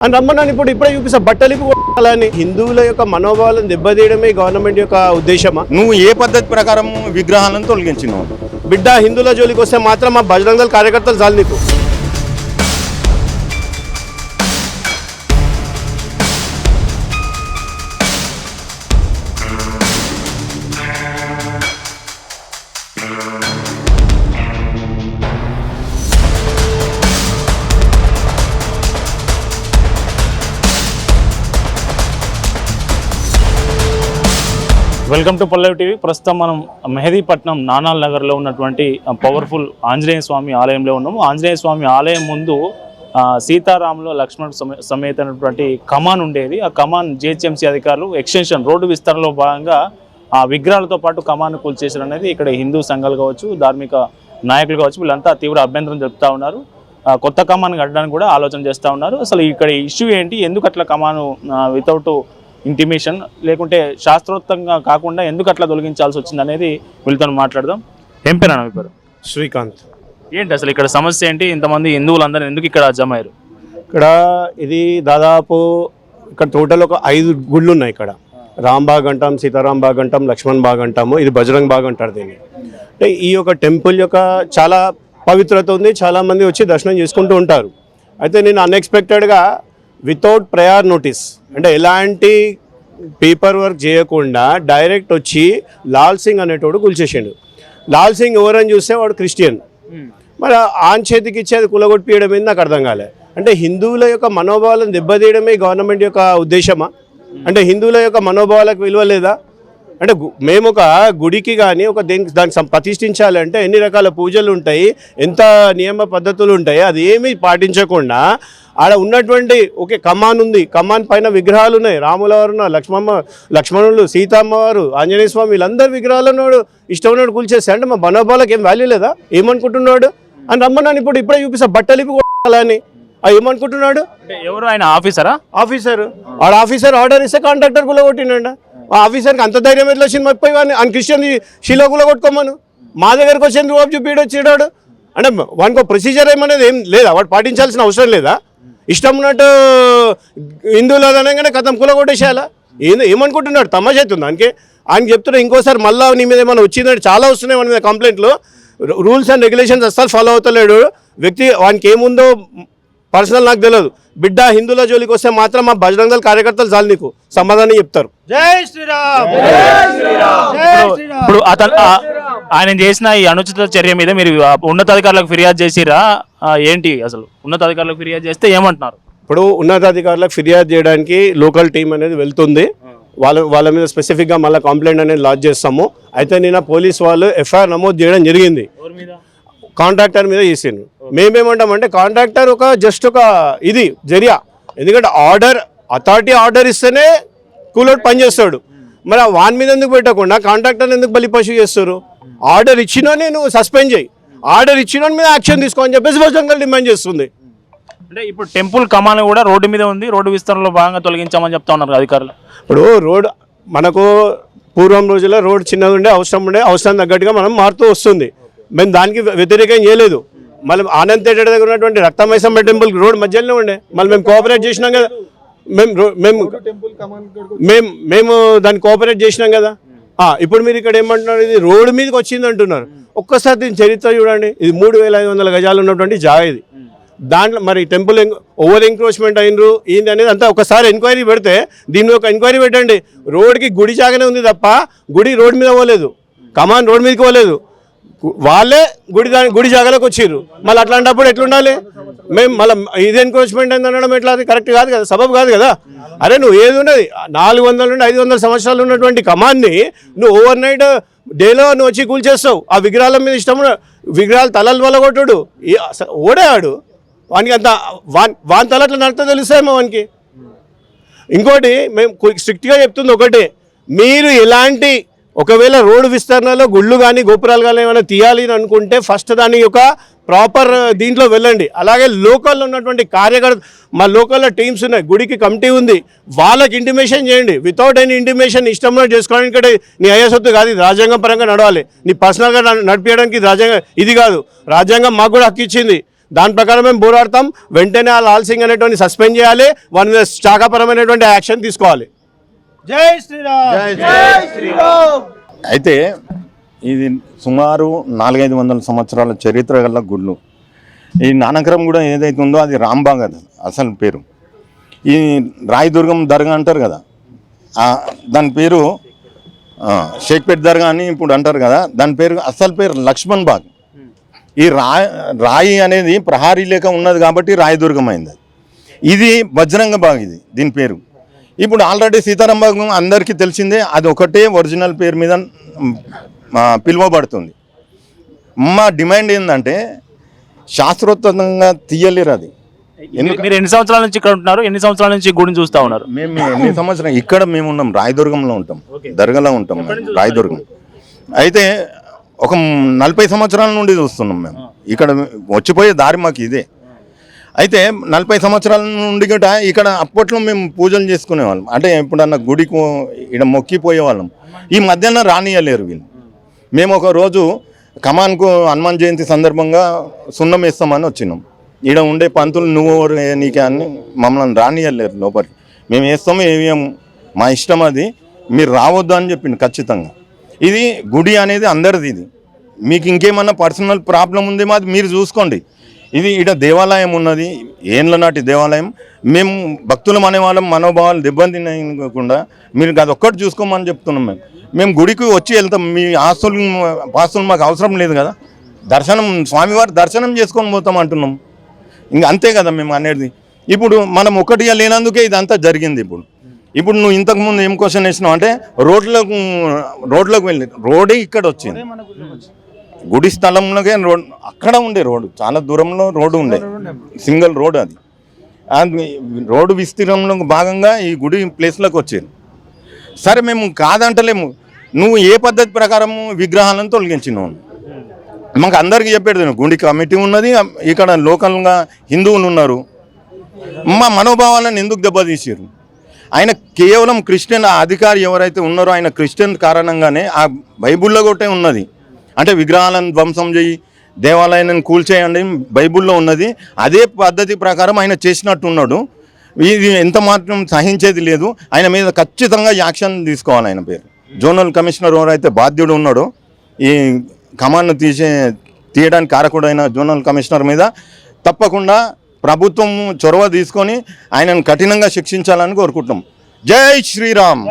అని రమ్మన్నాను. ఇప్పుడే చూపిస్తా బట్టలు ఇప్పుకోవాలని. హిందువుల యొక్క మనోభావాలను దెబ్బతీయడమే గవర్నమెంట్ యొక్క ఉద్దేశమా? నువ్వు ఏ పద్ధతి ప్రకారం విగ్రహాలను తొలగించినావు? బిడ్డ హిందువుల జోలికి వస్తే మాత్రం మా బజరంగ దళ కార్యకర్తలు చాలు నీకు. Welcome to Pallavi TV. ప్రస్తుతం మనం మెహదీపట్నం నానాల్ నగర్లో ఉన్నటువంటి పవర్ఫుల్ ఆంజనేయ స్వామి ఆలయంలో ఉన్నాము. ఆంజనేయ స్వామి ఆలయం ముందు సీతారాములు లక్ష్మణ్ సమేతమైనటువంటి కమాన్ ఉండేది. ఆ కమాన్ జిహెచ్ఎంసీ అధికారులు ఎక్స్టెన్షన్ రోడ్డు విస్తరణలో భాగంగా ఆ విగ్రహాలతో పాటు కమాన్ కూల్చేసారు అనేది ఇక్కడ హిందూ సంఘాలు కావచ్చు, ధార్మిక నాయకులు కావచ్చు, వీళ్ళంతా తీవ్ర అభ్యంతరం చెప్తా ఉన్నారు. కొత్త కమాన్ కట్టడానికి కూడా ఆలోచన చేస్తూ ఉన్నారు. అసలు ఇక్కడ ఇష్యూ ఏంటి, ఎందుకు అట్లా కమాను వితౌట్ ఇంటిమేషన్ లేకుంటే శాస్త్రోక్తంగా కాకుండా ఎందుకు అట్లా తొలగించాల్సి వచ్చింది అనేది వీళ్ళతో మాట్లాడదాం. ఏం పేరు అన్న మీ పేరు? శ్రీకాంత్. ఏంటి అసలు ఇక్కడ సమస్య ఏంటి? ఇంతమంది హిందువులందరూ ఎందుకు ఇక్కడ జమ అయ్యారు? ఇక్కడ ఇది దాదాపు ఇక్కడ టోటల్ ఒక 5 గుళ్ళు ఉన్నాయి. ఇక్కడ రాంబాగ్ అంటాం, సీతారాం బాగ్ అంటాం, లక్ష్మణ్ బాగ్ అంటాము, ఇది బజరంగ్ బాగ్ అంటారు దీన్ని. అంటే ఈ యొక్క టెంపుల్ యొక్క చాలా పవిత్రత ఉంది, చాలామంది వచ్చి దర్శనం చేసుకుంటూ ఉంటారు. అయితే నేను అన్ఎక్స్పెక్టెడ్గా వితౌట్ ప్రయర్ నోటీస్, అంటే ఎలాంటి పేపర్ వర్క్ చేయకుండా డైరెక్ట్ వచ్చి లాల్ సింగ్ అనేటోడు కూల్చేసాడు. లాల్ సింగ్ ఎవరని చూస్తే వాడు క్రిస్టియన్. మరి ఆన్ చేతికి ఇచ్చేది కులగొట్టియడం ఏంది నాకు అర్థం కాలే. అంటే హిందువుల యొక్క మనోభావాలను దెబ్బతీయడమే గవర్నమెంట్ యొక్క ఉద్దేశమా? అంటే హిందువుల యొక్క మనోభావాలకు విలువ లేదా? అంటే మేము ఒక గుడికి కానీ ఒక దానికి ప్రతిష్ఠించాలంటే ఎన్ని రకాల పూజలు ఉంటాయి, ఎంత నియమ పద్ధతులు ఉంటాయి, అది ఏమీ పాటించకుండా ఆడ ఉన్నటువంటి ఒకే కమాన్ ఉంది, కమాన్ పైన విగ్రహాలు ఉన్నాయి, రాముల వారు, లక్ష్మణులు, సీతమ్మవారు, ఆంజనేయ స్వామి, వీళ్ళందరూ విగ్రహాలను ఇష్టం ఉన్నాడు కూల్చేస్తే అంటే మా మనోభావాలకు ఏం వాల్యూ లేదా? ఏమనుకుంటున్నాడు అని రమ్మన్నాను. ఇప్పుడే చూపిస్తా బట్టలు ఇప్పుకోవాలని. ఏమనుకుంటున్నాడు? ఎవరు ఆయన? ఆఫీసర్ ఆడ ఆఫీసర్ ఆర్డర్ ఇస్తే కాంట్రాక్టర్ కులగొట్టిండ. ఆ ఆఫీసర్కి అంత ధైర్యం ఎట్లా వచ్చింది? ముప్పై అని క్రిస్టియన్ శిలో కులగొట్టుకోమను. మా దగ్గరకు వచ్చింది రూపాయి చూపిడు వచ్చాడు అంటే వానికి ప్రొసీజర్ ఏమనేది ఏం లేదా? వాడు పాటించాల్సిన అవసరం లేదా? ఇష్టం ఉన్నట్టు హిందువులు అనగానే కథం కులగొట్టేసేయాలా? ఏమనుకుంటున్నాడు? తమాషా అవుతుంది దానికి. ఆయన చెప్తున్నా ఇంకోసారి మళ్ళీ నీ మీద ఏమైనా వచ్చిందంటే చాలా వస్తున్నాయి మన మీద కంప్లైంట్లు. రూల్స్ అండ్ రెగ్యులేషన్స్ అస్సలు ఫాలో అవుతలేడు వ్యక్తి. వానికి ఏముందో పర్సనల్ నాకు తెలియదు. బిడ్డ హిందువుల జోలికి వస్తే మాత్రం మా బజరంగ దళ కార్యకర్తలు చాలు నీకు సమాధానం చెప్తారు. జై శ్రీరామ్. ఇప్పుడు అతను ఆయన చేసిన ఈ అనుచిత చర్య మీద మీరు ఉన్నతాధికారులకు ఫిర్యాదు చేసిరా ఏంటి? అసలు ఉన్నతాధికారులకు ఫిర్యాదు చేస్తే ఏమంటున్నారు? ఇప్పుడు ఉన్నతాధికారులకు ఫిర్యాదు చేయడానికి లోకల్ టీం అనేది వెళ్తుంది. వాళ్ళ మీద స్పెసిఫిక్గా మళ్ళీ కంప్లైంట్ అనేది లాడ్జ్ చేస్తాము. అయితే నిన్న పోలీస్ వాళ్ళు ఎఫ్ఐఆర్ నమోదు చేయడం జరిగింది. కాంట్రాక్టర్ మీద చేసిండు. మేమేమంటామంటే కాంట్రాక్టర్ ఒక జస్ట్ ఒక ఇది జరియా. ఎందుకంటే అథారిటీ ఆర్డర్ ఇస్తేనే కూలోడు పనిచేస్తాడు. మరి వాన్ మీద ఎందుకు పెట్టకుండా కాంట్రాక్టర్ ఎందుకు బలిపశు చేస్తారు? ఆర్డర్ ఇచ్చినోని నువ్వు సస్పెండ్ చేయి, ఆర్డర్ ఇచ్చినోని మీద యాక్షన్ తీసుకో అని చెప్పేసి బజరంగ దళ డిమాండ్ చేస్తుంది. అంటే ఇప్పుడు టెంపుల్ కమాన్ కూడా రోడ్డు మీద ఉంది, రోడ్డు విస్తరణలో భాగంగా తొలగించామని చెప్తా ఉన్నారు అధికారులు. ఇప్పుడు రోడ్ మనకు పూర్వం రోజుల్లో రోడ్ చిన్నది ఉండే అవసరం తగ్గట్టుగా మనం మారుతూ వస్తుంది. మేము దానికి వ్యతిరేకం చేయలేదు. మళ్ళీ ఆనంద్ థియేటర్ దగ్గర ఉన్నటువంటి రక్తమైసమ్మ టెంపుల్ రోడ్ మధ్యలోనే ఉండే. మళ్ళీ మేము కోఆపరేట్ చేసినాం కదా, మేము దాన్ని కోఆపరేట్ చేసినాం కదా. ఇప్పుడు మీరు ఇక్కడ ఏమంటున్నారు? ఇది రోడ్డు మీదకి వచ్చింది అంటున్నారు. ఒక్కసారి దీని చరిత్ర చూడండి. ఇది 3500 గజాలు ఉన్నటువంటి జాగా. ఇది దాంట్లో మరి టెంపుల్ ఓవర్ ఎంక్రోచ్మెంట్ అయినరు ఏంటి అనేది అంతా ఒకసారి ఎంక్వైరీ పెడితే దీన్ని ఒక ఎంక్వైరీ పెట్టండి. రోడ్కి గుడి జాగానే ఉంది తప్ప గుడి రోడ్ మీద పోలేదు, కమాన్ రోడ్ మీదకి పోలేదు. వాళ్ళే గుడి జాగాలోకి వచ్చిర్రు. మళ్ళీ అట్లాంటప్పుడు ఎట్లుండాలి? మేము మళ్ళీ ఇది ఎన్క్రోచ్మెంట్ అయింది అనడం ఎట్లా? అది కరెక్ట్ కాదు కదా, సబబు కాదు కదా. అరే నువ్వు ఏది ఉన్నది 400 నుండి 500 సంవత్సరాలు ఉన్నటువంటి కమాన్ని నువ్వు ఓవర్ నైట్ డేలో నువ్వు వచ్చి కూల్చేస్తావు. ఆ విగ్రహాల మీద ఇష్టం విగ్రహాలు తలలు వల్ల కొట్టుడు ఓడేవాడు. వానికి అంత వాని తల అట్లా నడితే తెలుస్తాయేమో వానికి. ఇంకోటి మేము స్ట్రిక్ట్గా చెప్తుంది ఒకటే, మీరు ఎలాంటి ఒకవేళ రోడ్డు విస్తరణలో గుళ్ళు కానీ గోపురాలు కానీ ఏమైనా తీయాలి అని అనుకుంటే ఫస్ట్ దాని యొక్క ప్రాపర్ దీంట్లో వెళ్ళండి. అలాగే లోకల్లో ఉన్నటువంటి మా లోకల్లో టీమ్స్ ఉన్నాయి, గుడికి కమిటీ ఉంది, వాళ్ళకి ఇంటిమేషన్ చేయండి. వితౌట్ ఎనీ ఇంటిమేషన్ ఇష్టంలో చేసుకోవడానికి ఇక్కడ నీ అయ్యసొత్తు కాదు, ఇది రాజ్యాంగం పరంగా నడవాలి. నీ పర్సనల్గా నడిపించడానికి రాజ్యాంగం ఇది కాదు. రాజ్యాంగం మాకు కూడా హక్కు ఇచ్చింది. దాని ప్రకారం మేము పోరాడతాం. వెంటనే ఆ లాల్ సింగ్ అనేటువంటి సస్పెండ్ చేయాలి, వాని మీద శాఖాపరమైనటువంటి యాక్షన్ తీసుకోవాలి. జై శ్రీరామ్. అయితే ఇది సుమారు 400-500 సంవత్సరాల చరిత్ర గల గుళ్ళు. ఈ నానక్రమ్ కూడా ఏదైతే ఉందో అది రాంబాగ్ అది అసలు పేరు. ఈ రాయదుర్గం దర్గా అంటారు కదా, దాని పేరు షేక్పేట్ దర్గా అని ఇప్పుడు అంటారు కదా, దాని పేరు అసలు పేరు లక్ష్మణ్ బాగ్. ఈ రాయి అనేది ప్రహారీ లేక ఉన్నది కాబట్టి రాయదుర్గం అయింది. ఇది బజరంగ బాగ్, ఇది దీని పేరు. ఇప్పుడు ఆల్రెడీ సీతారాం బాగ్ అందరికీ తెలిసిందే, అది ఒకటే ఒరిజినల్ పేరు మీద పిలువబడుతుంది. మా డిమాండ్ ఏంటంటే శాస్త్రోత్తంగా తీయలేరు అది. మీరు ఎన్ని సంవత్సరాల నుంచి ఇక్కడ ఉంటున్నారు? ఎన్ని సంవత్సరాల నుంచి గుడిని చూస్తూ ఉన్నారు? మేము ఎన్ని సంవత్సరం ఇక్కడ మేము ఉన్నాం, రాయదుర్గంలో ఉంటాం, దర్గాలో ఉంటాం రాయదుర్గం. అయితే ఒక 40 సంవత్సరాల నుండి చూస్తున్నాం మేము. ఇక్కడ వచ్చిపోయే దారి మాకు ఇదే. అయితే 40 సంవత్సరాల నుండి గట ఇక్కడ అప్పట్లో మేము పూజలు చేసుకునేవాళ్ళం. అంటే ఎప్పుడన్నా గుడికి ఇక్కడ మొక్కిపోయేవాళ్ళం. ఈ మధ్యాహ్నం రానియలేరు వీళ్ళు. మేము ఒక రోజు కమాన్కు హనుమాన్ జయంతి సందర్భంగా సున్నం వేస్తామని వచ్చినాం. ఈడ ఉండే పంతులు నువ్వు నీకే అని మమ్మల్ని రానియలేరు లోపలికి. మేము వేస్తాము ఏమేము మా ఇష్టం, అది మీరు రావద్దు అని చెప్పింది ఖచ్చితంగా. ఇది గుడి అనేది అందరిది. ఇది మీకు ఇంకేమన్నా పర్సనల్ ప్రాబ్లం ఉందేమో అది మీరు చూసుకోండి. ఇది ఇక్కడ దేవాలయం ఉన్నది, ఏండ్ల నాటి దేవాలయం. మేము భక్తులం అనేవాళ్ళం, మనోభావాలు దెబ్బతినకుండా మీరు అది ఒక్కటి చూసుకోమని చెప్తున్నాం. మేము గుడికి వచ్చి వెళ్తాం. మీ పాస్తులు మాకు అవసరం లేదు కదా, దర్శనం స్వామివారి దర్శనం చేసుకొని పోతాం అంటున్నాం. ఇంకా అంతే కదా మేము అనేది. ఇప్పుడు మనం ఒకటిగా లేనందుకే ఇదంతా జరిగింది. ఇప్పుడు నువ్వు ఇంతకుముందు ఏం క్వశ్చన్ వేసినావు అంటే రోడ్లోకి వెళ్ళి రోడే ఇక్కడ వచ్చింది. గుడి స్థలంలోకే రోడ్, అక్కడ ఉండే రోడ్డు చాలా దూరంలో రోడ్డు ఉండే, సింగిల్ రోడ్ అది. రోడ్డు విస్తీర్ణంలో భాగంగా ఈ గుడి ప్లేస్లోకి వచ్చేది. సరే మేము కాదంటలేము, నువ్వు ఏ పద్ధతి ప్రకారం విగ్రహాలను తొలగించినావు మాకు అందరికీ చెప్పేది. గుడి కమిటీ ఉన్నది, ఇక్కడ లోకల్గా హిందువులు ఉన్నారు. మా మనోభావాలను ఎందుకు దెబ్బతీసారు? ఆయన కేవలం క్రిస్టియన్ అధికారి ఎవరైతే ఉన్నారో ఆయన క్రిస్టియన్ కారణంగానే ఆ బైబుల్లో ఒకటే ఉన్నది. అంటే విగ్రహాలను ధ్వంసం చేయి, దేవాలయాన్ని కూల్చేయండి బైబుల్లో ఉన్నది. అదే పద్ధతి ప్రకారం ఆయన చేసినట్టున్నాడు. ఇది ఎంత మాత్రం సహించేది లేదు. ఆయన మీద ఖచ్చితంగా యాక్షన్ తీసుకోవాలి. ఆయన పేరు జోనల్ కమిషనర్ ఎవరైతే బాధ్యుడు ఉన్నాడో, ఈ కమాండ్ను తీయడానికి కారకుడైన జోనల్ కమిషనర్ మీద తప్పకుండా ప్రభుత్వం చొరవ తీసుకొని ఆయనను కఠినంగా శిక్షించాలని కోరుకుంటున్నాం. జై శ్రీరామ్.